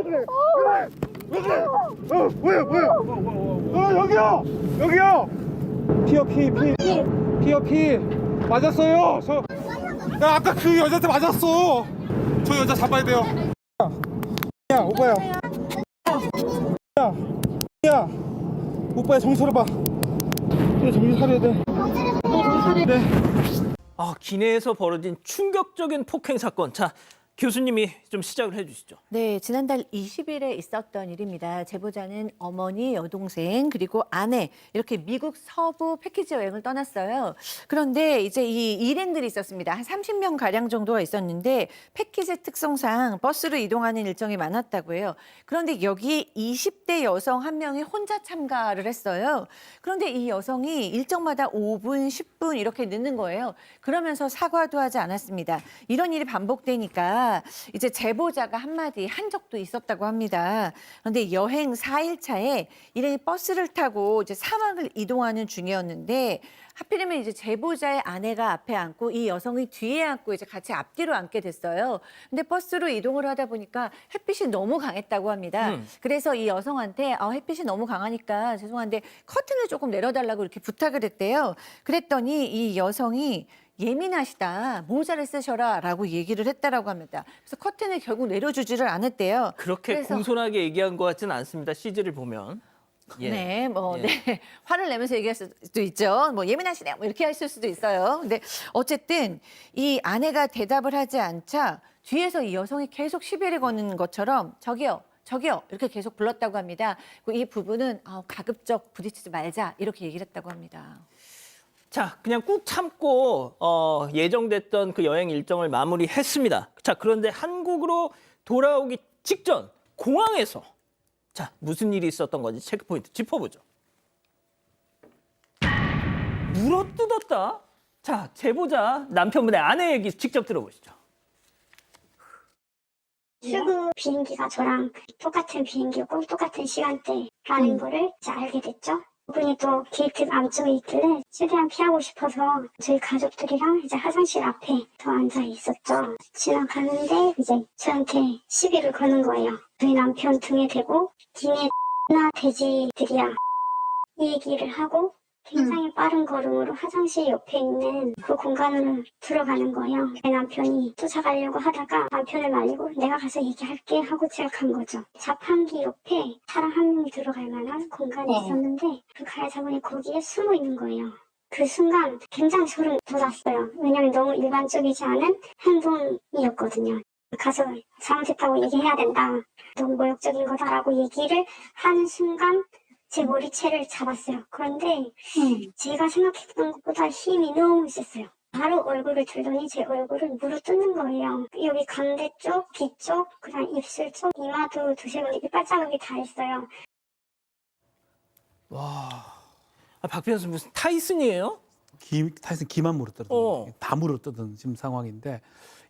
왜 그래? 뭐야? 여기요. 피어 피. 맞았어요. 야, 아까 그 여자한테 맞았어. 저 여자 잡아야 돼요. 야, 오빠야. 야, 오빠야 정신 차려봐. 정신 차려야 돼. 정신 차려야 돼. 기내에서 벌어진 충격적인 폭행 사건. 자, 교수님이 좀 시작을 해주시죠. 네, 지난달 20일에 있었던 일입니다. 제보자는 어머니, 여동생, 그리고 아내 이렇게 미국 서부 패키지 여행을 떠났어요. 그런데 이제 이 일행들이 있었습니다. 한 30명 가량 정도가 있었는데 패키지 특성상 버스로 이동하는 일정이 많았다고 해요. 그런데 여기 20대 여성 한 명이 혼자 참가를 했어요. 그런데 이 여성이 일정마다 5분, 10분 이렇게 늦는 거예요. 그러면서 사과도 하지 않았습니다. 이런 일이 반복되니까 이제 제보자가 한마디 한 적도 있었다고 합니다. 그런데 여행 4일 차에 일행이 버스를 타고 이제 사막을 이동하는 중이었는데 하필이면 이제 제보자의 아내가 앞에 앉고 이 여성이 뒤에 앉고 이제 같이 앞뒤로 앉게 됐어요. 근데 버스로 이동을 하다 보니까 햇빛이 너무 강했다고 합니다. 그래서 이 여성한테 햇빛이 너무 강하니까 죄송한데 커튼을 조금 내려달라고 이렇게 부탁을 했대요. 그랬더니 이 여성이 예민하시다, 모자를 쓰셔라 라고 얘기를 했다라고 합니다. 그래서 커튼을 결국 내려주지를 않았대요. 그렇게 그래서 공손하게 얘기한 것 같지는 않습니다. CG를 보면. 예. 네, 예. 네. 화를 내면서 얘기할 수도 있죠. 예민하시네, 이렇게 하실 수도 있어요. 근데 어쨌든 이 아내가 대답을 하지 않자 뒤에서 이 여성이 계속 시비를 거는 것처럼 저기요, 이렇게 계속 불렀다고 합니다. 이 부부는 가급적 부딪히지 말자 이렇게 얘기를 했다고 합니다. 자, 그냥 꾹 참고 예정됐던 그 여행 일정을 마무리했습니다. 자, 그런데 한국으로 돌아오기 직전 공항에서 자, 무슨 일이 있었던 건지 체크포인트 짚어보죠. 물어뜯었다? 자, 제보자 남편분의 아내 얘기 직접 들어보시죠. 출국 비행기가 저랑 똑같은 비행기고 똑같은 시간대라는 거를 이제 알게 됐죠. 그분이 또 게이트 안쪽에 있길래 최대한 피하고 싶어서 저희 가족들이랑 이제 화장실 앞에 더 앉아 있었죠. 지나가는데 이제 저한테 시비를 거는 거예요. 저희 남편 등에 대고 니네 돼지들이야 이 얘기를 하고 굉장히 빠른 걸음으로 화장실 옆에 있는 그 공간으로 들어가는 거예요. 제 남편이 쫓아가려고 하다가 남편을 말리고 내가 가서 얘기할게 하고 제가 간 거죠. 자판기 옆에 사람 한 명이 들어갈 만한 공간이 있었는데 그 가해자분이 거기에 숨어 있는 거예요. 그 순간 굉장히 소름 돋았어요. 왜냐면 너무 일반적이지 않은 행동이었거든요. 가서 잘못했다고 얘기해야 된다. 너무 모욕적인 거다라고 얘기를 하는 순간 제 머리채를 잡았어요. 그런데 제가 생각했던 것보다 힘이 너무 셌어요. 바로 얼굴을 들더니 제 얼굴을 물어뜯는 거예요. 여기 광대 쪽, 귀 쪽, 그다음 입술 쪽, 이마도 두세 번 이빨자국이 다 있어요. 와, 박변호 선수 무슨 타이슨이에요? 타이슨 기만 물어뜯은 다 물어뜯은 지금 상황인데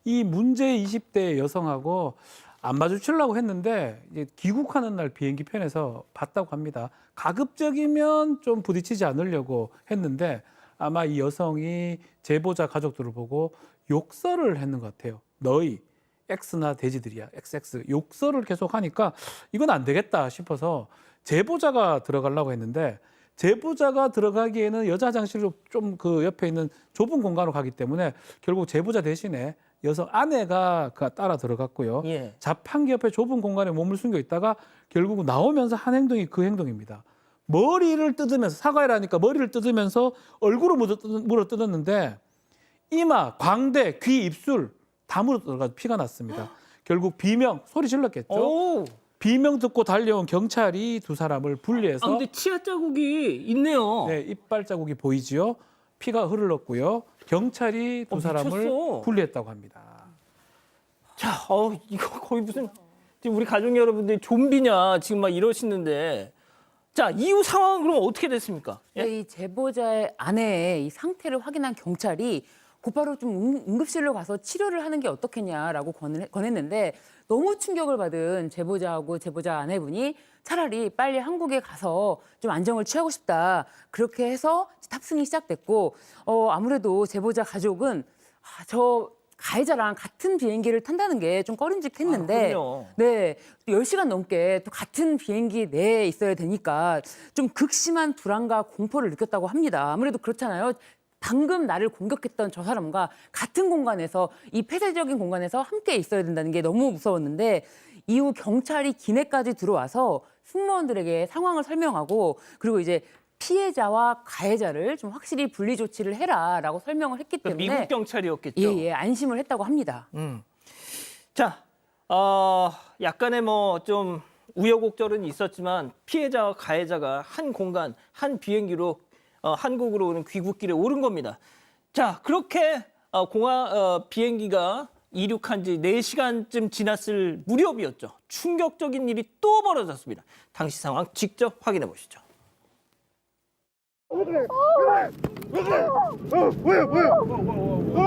이 문제 20대 여성하고 안 마주치려고 했는데 이제 귀국하는 날 비행기 편에서 봤다고 합니다. 가급적이면 좀 부딪히지 않으려고 했는데 아마 이 여성이 제보자 가족들을 보고 욕설을 했는 것 같아요. 너희 X나 돼지들이야, XX 욕설을 계속 하니까 이건 안 되겠다 싶어서 제보자가 들어가려고 했는데 제보자가 들어가기에는 여자 화장실로 좀 그 옆에 있는 좁은 공간으로 가기 때문에 결국 제보자 대신에 여성 아내가 따라 들어갔고요. 예. 자판기 자판기 옆에 좁은 공간에 몸을 숨겨 있다가 결국 나오면서 한 행동이 그 행동입니다. 머리를 뜯으면서 사과해라니까 머리를 뜯으면서 얼굴을 물어뜯었는데 이마, 광대, 귀, 입술 다 물어뜯어가지고 피가 났습니다. 결국 비명, 소리 질렀겠죠. 오. 비명 듣고 달려온 경찰이 두 사람을 분리해서 근데 치아 자국이 있네요. 네, 이빨 자국이 보이지요. 피가 흘렀고요. 경찰이 두 사람을 미쳤어. 분리했다고 합니다. 자, 이거 거의 무슨 지금 우리 가족 여러분들이 좀비냐 지금 막 이러시는데 자, 이후 상황은 그럼 어떻게 됐습니까? 예? 이 제보자의 아내의 이 상태를 확인한 경찰이 곧바로 좀 응급실로 가서 치료를 하는 게 어떻겠냐라고 권했는데 너무 충격을 받은 제보자하고 제보자 아내분이 차라리 빨리 한국에 가서 좀 안정을 취하고 싶다. 그렇게 해서 탑승이 시작됐고 아무래도 제보자 가족은 저 가해자랑 같은 비행기를 탄다는 게 좀 꺼림직했는데 그럼요. 네, 또 10시간 넘게 또 같은 비행기 내에 있어야 되니까 좀 극심한 불안과 공포를 느꼈다고 합니다. 아무래도 그렇잖아요. 방금 나를 공격했던 저 사람과 같은 공간에서 이 폐쇄적인 공간에서 함께 있어야 된다는 게 너무 무서웠는데 이후 경찰이 기내까지 들어와서 승무원들에게 상황을 설명하고 그리고 이제 피해자와 가해자를 좀 확실히 분리 조치를 해라라고 설명을 했기 때문에 미국 경찰이었겠죠. 예, 안심을 했다고 합니다. 자, 약간의 뭐 좀 우여곡절은 있었지만 피해자와 가해자가 한 공간, 한 비행기로 한국으로 오는 귀국길에 오른 겁니다. 자, 그렇게 비행기가 이륙한 지 4시간쯤 지났을 무렵이었죠. 충격적인 일이 또 벌어졌습니다. 당시 상황 직접 확인해 보시죠.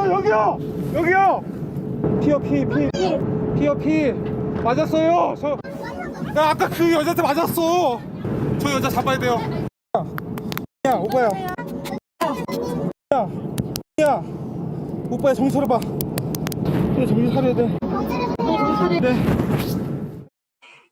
여기요! 여기요! 피어. 맞았어요! 야, 아까 그 여자한테 맞았어! 저 여자 잡아야 돼요. 야, 오빠야. 야, 오빠야, 정신 차려봐. 그래, 정신 차려야 돼. 정신 차려야 돼.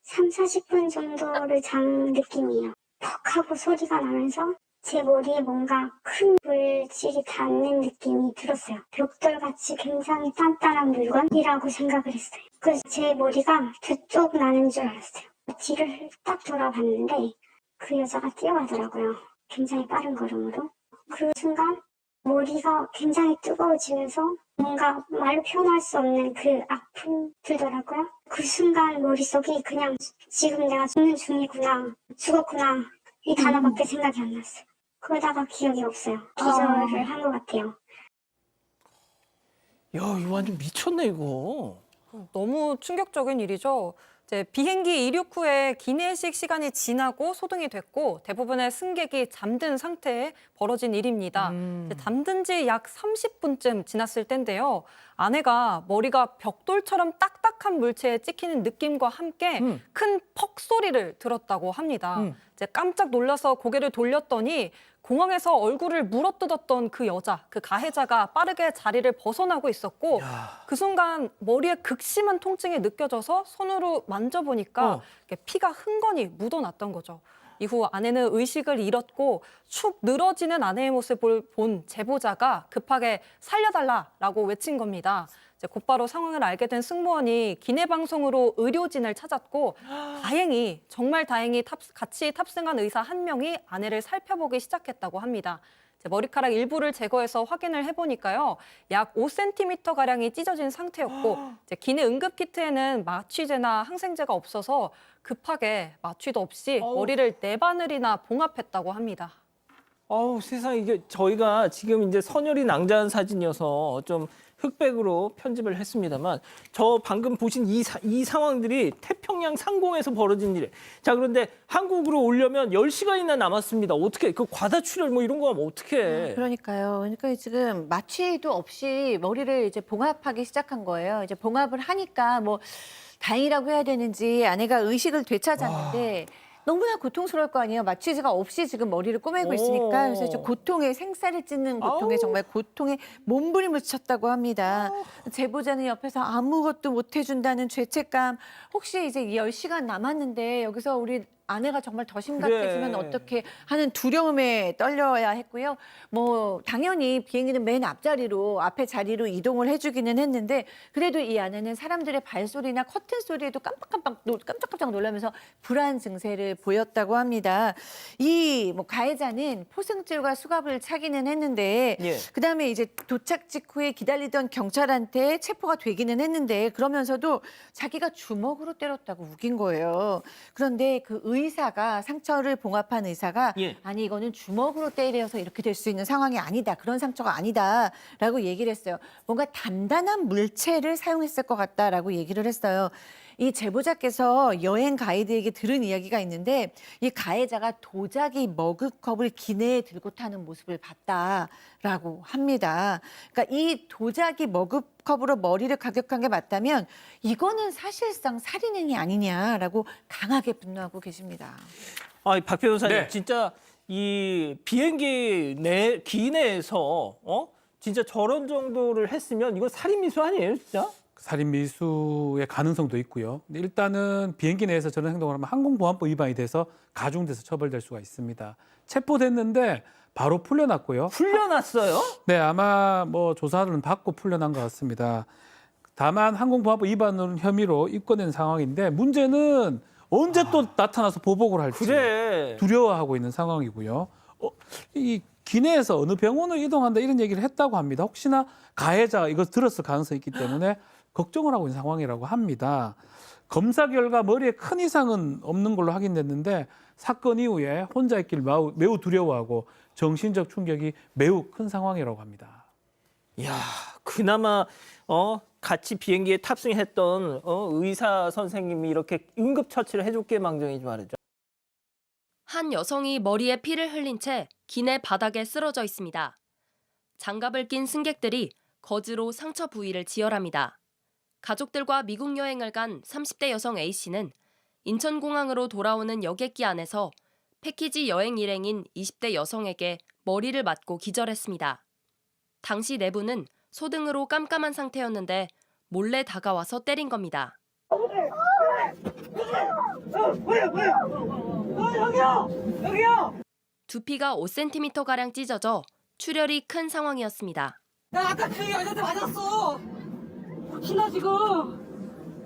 3, 40분 정도를 잔 느낌이에요. 퍽 하고 소리가 나면서 제 머리에 뭔가 큰 물질이 닿는 느낌이 들었어요. 벽돌같이 굉장히 단단한 물건이라고 생각을 했어요. 그래서 제 머리가 두 쪽 나는 줄 알았어요. 뒤를 딱 돌아봤는데 그 여자가 뛰어가더라고요. 굉장히 빠른 걸음으로. 그 순간 머리가 굉장히 뜨거워지면서 뭔가 말로 표현할 수 없는 그 아픔 들더라고요. 그 순간 머릿속이 그냥 지금 내가 죽는 중이구나, 죽었구나 이 단어밖에 생각이 안 났어요. 그러다가 기억이 없어요. 기절을 한 것 같아요. 야, 이거 완전 미쳤네 이거. 너무 충격적인 일이죠. 이제 비행기 이륙 후에 기내식 시간이 지나고 소등이 됐고 대부분의 승객이 잠든 상태에 벌어진 일입니다. 이제 잠든 지 약 30분쯤 지났을 때인데요. 아내가 머리가 벽돌처럼 딱딱한 물체에 찍히는 느낌과 함께 큰 퍽 소리를 들었다고 합니다. 이제 깜짝 놀라서 고개를 돌렸더니 공항에서 얼굴을 물어뜯었던 그 여자, 그 가해자가 빠르게 자리를 벗어나고 있었고 그 순간 머리에 극심한 통증이 느껴져서 손으로 만져보니까 피가 흥건히 묻어났던 거죠. 이후 아내는 의식을 잃었고 축 늘어지는 아내의 모습을 본 제보자가 급하게 살려달라라고 외친 겁니다. 이제 곧바로 상황을 알게 된 승무원이 기내 방송으로 의료진을 찾았고 정말 다행히 같이 탑승한 의사 한 명이 아내를 살펴보기 시작했다고 합니다. 이제 머리카락 일부를 제거해서 확인을 해보니까요, 약 5cm 가량이 찢어진 상태였고 이제 기내 응급 키트에는 마취제나 항생제가 없어서 급하게 마취도 없이 머리를 4바늘이나 봉합했다고 합니다. 아우, 세상에, 이게 저희가 지금 이제 선혈이 낭자한 사진이어서 좀 흑백으로 편집을 했습니다만 저 방금 보신 이 상황들이 태평양 상공에서 벌어진 일이에요. 자, 그런데 한국으로 오려면 10시간이나 남았습니다. 어떻게 그 과다출혈 뭐 이런 거 하면 어떻게? 그러니까요. 그러니까 지금 마취도 없이 머리를 이제 봉합하기 시작한 거예요. 이제 봉합을 하니까 뭐 다행이라고 해야 되는지 아내가 의식을 되찾았는데 너무나 고통스러울 거 아니에요. 마취제가 없이 지금 머리를 꼬매고 있으니까. 그래서 저 고통에 생사를 찢는 고통에 정말 고통에 몸부림을 쳤다고 합니다. 제보자는 옆에서 아무것도 못 해준다는 죄책감. 혹시 이제 10시간 남았는데 여기서 우리 아내가 정말 더 심각해지면 그래. 어떻게 하는 두려움에 떨려야 했고요. 뭐 당연히 비행기는 맨 앞자리로 앞에 자리로 이동을 해주기는 했는데 그래도 이 아내는 사람들의 발소리나 커튼 소리에도 깜짝깜짝 놀라면서 불안 증세를 보였다고 합니다. 이 뭐 가해자는 포승줄과 수갑을 차기는 했는데 그다음에 이제 도착 직후에 기다리던 경찰한테 체포가 되기는 했는데 그러면서도 자기가 주먹으로 때렸다고 우긴 거예요. 그런데 그 의사가 상처를 봉합한 의사가 아니 이거는 주먹으로 때려서 이렇게 될 수 있는 상황이 아니다. 그런 상처가 아니다라고 얘기를 했어요. 뭔가 단단한 물체를 사용했을 것 같다라고 얘기를 했어요. 이 제보자께서 여행 가이드에게 들은 이야기가 있는데 이 가해자가 도자기 머그컵을 기내에 들고 타는 모습을 봤다라고 합니다. 그러니까 이 도자기 머그컵으로 머리를 가격한 게 맞다면 이거는 사실상 살인 행위 아니냐라고 강하게 분노하고 계십니다. 아, 박 변호사님, 네. 진짜 이 비행기 기내에서 진짜 저런 정도를 했으면 이거 살인미수 아니에요, 진짜? 살인 미수의 가능성도 있고요. 근데 일단은 비행기 내에서 저런 행동을 하면 항공보안법 위반이 돼서 가중돼서 처벌될 수가 있습니다. 체포됐는데 바로 풀려났고요. 풀려났어요? 네, 아마 뭐 조사를 받고 풀려난 것 같습니다. 다만 항공보안법 위반 혐의로 입건된 상황인데 문제는 언제 또 나타나서 보복을 할지 그래. 두려워하고 있는 상황이고요. 이 기내에서 어느 병원을 이동한다 이런 얘기를 했다고 합니다. 혹시나 가해자가 이거 들었을 가능성이 있기 때문에 걱정을 하고 있는 상황이라고 합니다. 검사 결과 머리에 큰 이상은 없는 걸로 확인됐는데 사건 이후에 혼자 있길 매우 두려워하고 정신적 충격이 매우 큰 상황이라고 합니다. 이야, 그나마 같이 비행기에 탑승했던 의사 선생님이 이렇게 응급처치를 해줬기에 망정이지 말이죠. 한 여성이 머리에 피를 흘린 채 기내 바닥에 쓰러져 있습니다. 장갑을 낀 승객들이 거즈로 상처 부위를 지혈합니다. 가족들과 미국 여행을 간 30대 여성 A씨는 인천공항으로 돌아오는 여객기 안에서 패키지 여행 일행인 20대 여성에게 머리를 맞고 기절했습니다. 당시 내부는 소등으로 깜깜한 상태였는데 몰래 다가와서 때린 겁니다. 두피가 5cm가량 찢어져 출혈이 큰 상황이었습니다. 나 아까 그 여자한테 맞았어. 혹시나 지금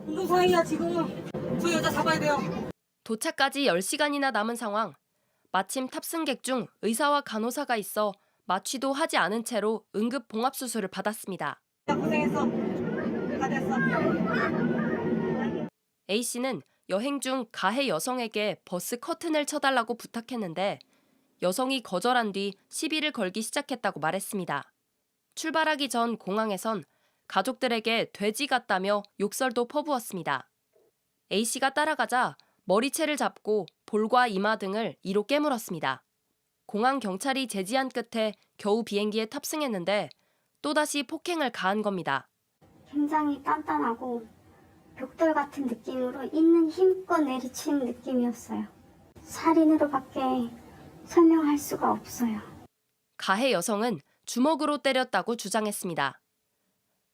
운동 상황이야 지금. 저 여자 잡아야 돼요. 도착까지 10시간이나 남은 상황. 마침 탑승객 중 의사와 간호사가 있어 마취도 하지 않은 채로 응급 봉합 수술을 받았습니다. 고생했어. 다 됐어. A씨는 여행 중 가해 여성에게 버스 커튼을 쳐달라고 부탁했는데 여성이 거절한 뒤 시비를 걸기 시작했다고 말했습니다. 출발하기 전 공항에선 가족들에게 돼지 같다며 욕설도 퍼부었습니다. A씨가 따라가자 머리채를 잡고 볼과 이마 등을 이로 깨물었습니다. 공항 경찰이 제지한 끝에 겨우 비행기에 탑승했는데 또다시 폭행을 가한 겁니다. 굉장히 단단하고 벽돌 같은 느낌으로 있는 힘껏 내리치는 느낌이었어요. 살인으로밖에 설명할 수가 없어요. 가해 여성은 주먹으로 때렸다고 주장했습니다.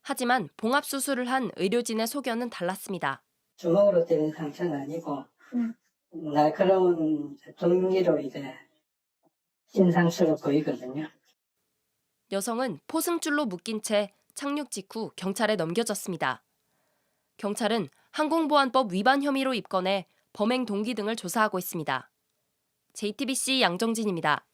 하지만 봉합 수술을 한 의료진의 소견은 달랐습니다. 주먹으로 때린 상처는 아니고 날카로운 종기로 이제 찐 상처로 보이거든요. 여성은 포승줄로 묶인 채 착륙 직후 경찰에 넘겨졌습니다. 경찰은 항공보안법 위반 혐의로 입건해 범행 동기 등을 조사하고 있습니다. JTBC 양정진입니다.